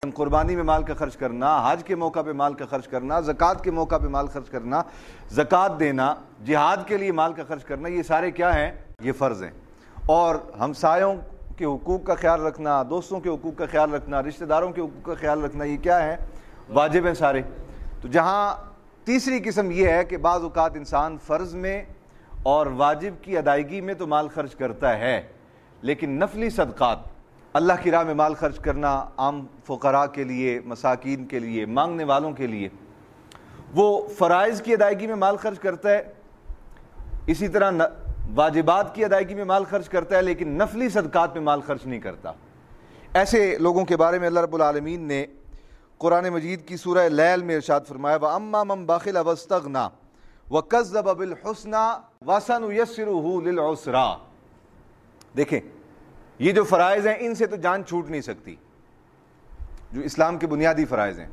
قربانی میں مال کا خرچ کرنا، حج کے موقع پہ مال کا خرچ کرنا، زکوٰۃ کے موقع پہ مال خرچ کرنا، زکوٰۃ دینا، جہاد کے لیے مال کا خرچ کرنا، یہ سارے کیا ہیں؟ یہ فرض ہیں۔ اور ہمسایوں کے حقوق کا خیال رکھنا، دوستوں کے حقوق کا خیال رکھنا، رشتہ داروں کے حقوق کا خیال رکھنا، یہ کیا ہے؟ واجب ہیں سارے۔ تو جہاں تیسری قسم یہ ہے کہ بعض اوقات انسان فرض میں اور واجب کی ادائیگی میں تو مال خرچ کرتا ہے، لیکن نفلی صدقات، اللہ کی راہ میں مال خرچ کرنا، عام فقراء کے لیے، مساکین کے لیے، مانگنے والوں کے لیے، وہ فرائض کی ادائیگی میں مال خرچ کرتا ہے، اسی طرح واجبات کی ادائیگی میں مال خرچ کرتا ہے، لیکن نفلی صدقات میں مال خرچ نہیں کرتا۔ ایسے لوگوں کے بارے میں اللہ رب العالمین نے قرآن مجید کی سورہ لیل میں ارشاد فرمایا وَأَمَّا مَن بَخِلَ وَاسْتَغْنَىٰ وَكَذَّبَ بِالْحُسْنَىٰ وَسَنُيَسِّرُهُ لِلْعُسْرَىٰ۔ دیکھیں یہ جو فرائض ہیں ان سے تو جان چھوٹ نہیں سکتی، جو اسلام کے بنیادی فرائض ہیں،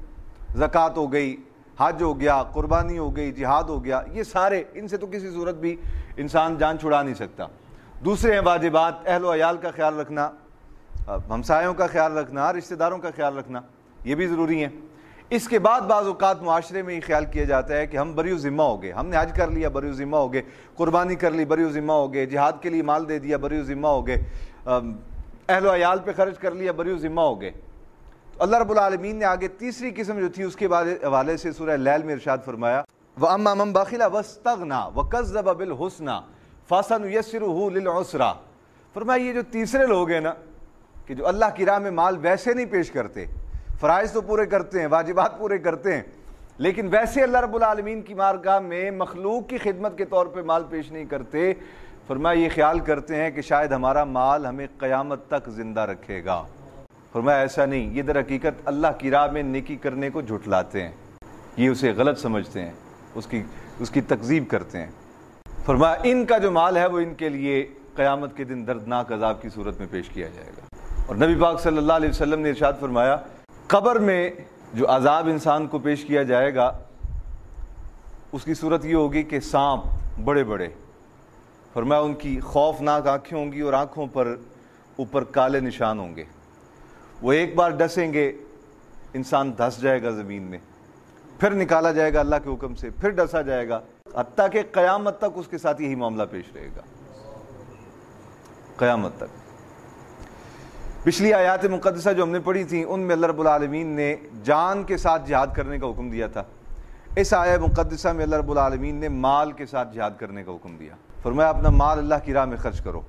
زکوٰۃ ہو گئی، حج ہو گیا، قربانی ہو گئی، جہاد ہو گیا، یہ سارے ان سے تو کسی صورت بھی انسان جان چھڑا نہیں سکتا۔ دوسرے ہیں واجبات، اہل و عیال کا خیال رکھنا، ہمسایوں کا خیال رکھنا، رشتہ داروں کا خیال رکھنا، یہ بھی ضروری ہیں۔ اس کے بعد بعض اوقات معاشرے میں یہ خیال کیا جاتا ہے کہ ہم بری ذمہ ہو گئے، ہم نے حج کر لیا، بری ذمہ ہو گئے، قربانی کر لی، بری ذمہ ہو گئے، جہاد کے لیے مال دے دیا، بری ذمہ ہو گئے، اہل و عیال پہ خرچ کر لیا، بری ذمہ ہو گئے۔ اللہ رب العالمین نے آگے تیسری قسم جو تھی اس کے حوالے سے سورہ لیل میں ارشاد فرمایا وَأَمَّا مَن بَخِلَ وَاسْتَغْنَىٰ وَكَذَّبَ بِالْحُسْنَىٰ فَسَنُيَسِّرُهُ لِلْعُسْرَىٰ۔ فرمایا یہ جو تیسرے لوگ ہیں نا کہ جو اللہ کی راہ میں مال ویسے نہیں پیش کرتے، فرائض تو پورے کرتے ہیں، واجبات پورے کرتے ہیں، لیکن ویسے اللہ رب العالمین کی بارگاہ میں مخلوق کی خدمت کے طور پہ مال پیش نہیں کرتے، فرمایا یہ خیال کرتے ہیں کہ شاید ہمارا مال ہمیں قیامت تک زندہ رکھے گا۔ فرمایا ایسا نہیں، یہ در حقیقت اللہ کی راہ میں نیکی کرنے کو جھٹلاتے ہیں، یہ اسے غلط سمجھتے ہیں، اس کی تکذیب کرتے ہیں۔ فرمایا ان کا جو مال ہے وہ ان کے لیے قیامت کے دن دردناک عذاب کی صورت میں پیش کیا جائے گا۔ اور نبی پاک صلی اللہ علیہ وسلم نے ارشاد فرمایا قبر میں جو عذاب انسان کو پیش کیا جائے گا اس کی صورت یہ ہوگی کہ سانپ بڑے بڑے، فرمایا ان کی خوفناک آنکھیں ہوں گی اور آنکھوں پر اوپر کالے نشان ہوں گے، وہ ایک بار ڈسیں گے انسان دھس جائے گا زمین میں، پھر نکالا جائے گا اللہ کے حکم سے، پھر ڈسا جائے گا، حتیٰ کہ قیامت تک اس کے ساتھ یہی معاملہ پیش رہے گا، قیامت تک۔ پچھلی آیات مقدسہ جو ہم نے پڑھی تھیں ان میں اللہ رب العالمین نے جان کے ساتھ جہاد کرنے کا حکم دیا تھا، اس آیت مقدسہ میں اللہ رب العالمین نے مال کے ساتھ جہاد کرنے کا حکم دیا، فرمایا اپنا مال اللہ کی راہ میں خرچ کرو۔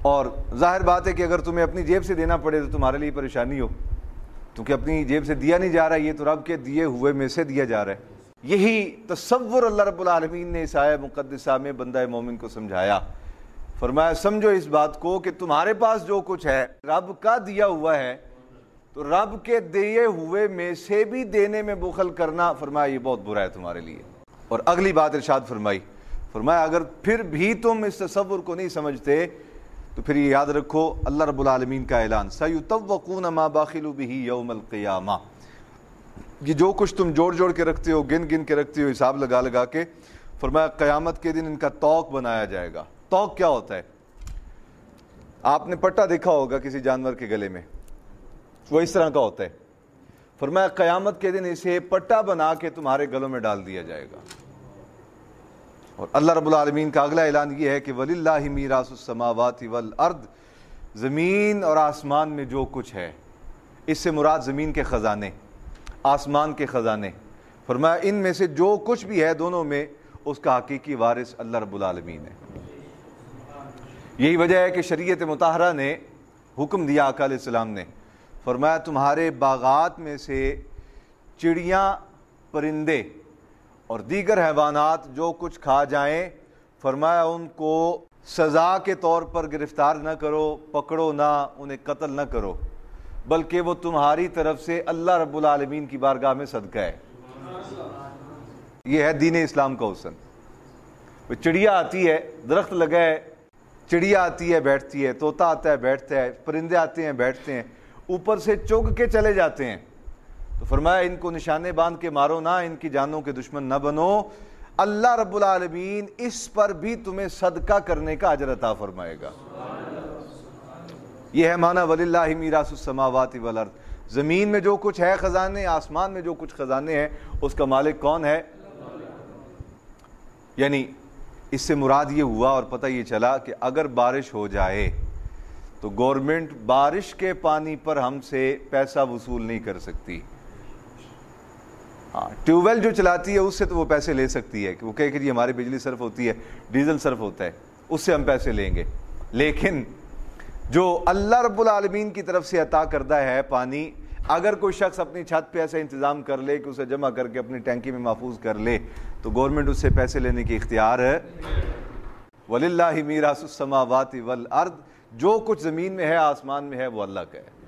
اور ظاہر بات ہے کہ اگر تمہیں اپنی جیب سے دینا پڑے تو تمہارے لیے پریشانی ہو، کیونکہ اپنی جیب سے دیا نہیں جا رہا، یہ تو رب کے دیے ہوئے میں سے دیا جا رہا ہے۔ یہی تصور اللہ رب العالمین نے اس آیت مقدسہ میں بندہ مومن کو سمجھایا، فرمایا سمجھو اس بات کو کہ تمہارے پاس جو کچھ ہے رب کا دیا ہوا ہے، تو رب کے دیے ہوئے میں سے بھی دینے میں بخل کرنا، فرمایا یہ بہت برا ہے تمہارے لیے۔ اور اگلی بات ارشاد فرمایا اگر پھر بھی تم اس تصور کو نہیں سمجھتے تو پھر یہ یاد رکھو اللہ رب العالمین کا اعلان سَيُطَوَّقُونَ مَا بَخِلُوا بِهِ يَوْمَ الْقِيَامَةِ، یہ جو کچھ تم جوڑ جوڑ کے رکھتے ہو، گن گن کے رکھتے ہو، حساب لگا لگا کے، فرمایا قیامت کے دن ان کا طوق بنایا جائے گا۔ طوق کیا ہوتا ہے؟ آپ نے پٹا دیکھا ہوگا کسی جانور کے گلے میں، وہ اس طرح کا ہوتا ہے، فرمایا قیامت کے دن اسے پٹا بنا کے تمہارے گلوں میں ڈال دیا جائے گا۔ اور اللہ رب العالمین کا اگلا اعلان یہ ہے کہ وَلِلَّهِ مِيرَاثُ السَّمَاوَاتِ وَالْأَرْضِ، زمین اور آسمان میں جو کچھ ہے، اس سے مراد زمین کے خزانے، آسمان کے خزانے، فرمایا ان میں سے جو کچھ بھی ہے دونوں میں اس کا حقیقی وارث اللہ رب العالمین ہے۔ یہی وجہ ہے کہ شریعت مطہرہ نے حکم دیا آقا علیہ السلام نے، فرمایا تمہارے باغات میں سے چڑیاں، پرندے اور دیگر حیوانات جو کچھ کھا جائیں، فرمایا ان کو سزا کے طور پر گرفتار نہ کرو، پکڑو نہ، انہیں قتل نہ کرو، بلکہ وہ تمہاری طرف سے اللہ رب العالمین کی بارگاہ میں صدقہ ہے۔ یہ ہے دین اسلام کا حسن۔ چڑیا آتی ہے، درخت لگا ہے، چڑیا آتی ہے بیٹھتی ہے، طوطا آتا ہے بیٹھتا ہے، پرندے آتے ہیں بیٹھتے ہیں، اوپر سے چگ کے چلے جاتے ہیں، تو فرمایا ان کو نشانے باندھ کے مارو نہ، ان کی جانوں کے دشمن نہ بنو، اللہ رب العالمین اس پر بھی تمہیں صدقہ کرنے کا اجر عطا فرمائے گا۔ یہ ہے معنی وَلِلَّهِ مِيرَاثُ السَّمَاوَاتِ وَالْأَرْضِ، زمین میں جو کچھ ہے خزانے، آسمان میں جو کچھ خزانے ہیں، اس کا مالک کون ہے؟ یعنی اس سے مراد یہ ہوا اور پتہ یہ چلا کہ اگر بارش ہو جائے تو گورنمنٹ بارش کے پانی پر ہم سے پیسہ وصول نہیں کر سکتی. ہاں، ٹیوب ویل جو چلاتی ہے اس سے تو وہ پیسے لے سکتی ہے کہ وہ کہے کہ جی ہماری بجلی صرف ہوتی ہے، ڈیزل صرف ہوتا ہے، اس سے ہم پیسے لیں گے. لیکن جو اللہ رب العالمین کی طرف سے عطا کردہ ہے پانی، اگر کوئی شخص اپنی چھت پہ ایسا انتظام کر لے کہ اسے جمع کر کے اپنی ٹینکی میں محفوظ کر لے تو گورنمنٹ اس سے پیسے لینے کی اختیار ہے. وَلِلَّهِ مِيرَاثُ السَّمَاوَاتِ وَالْأَرْضِ، جو کچھ زمین میں ہے آسمان میں ہے وہ اللہ کا ہے.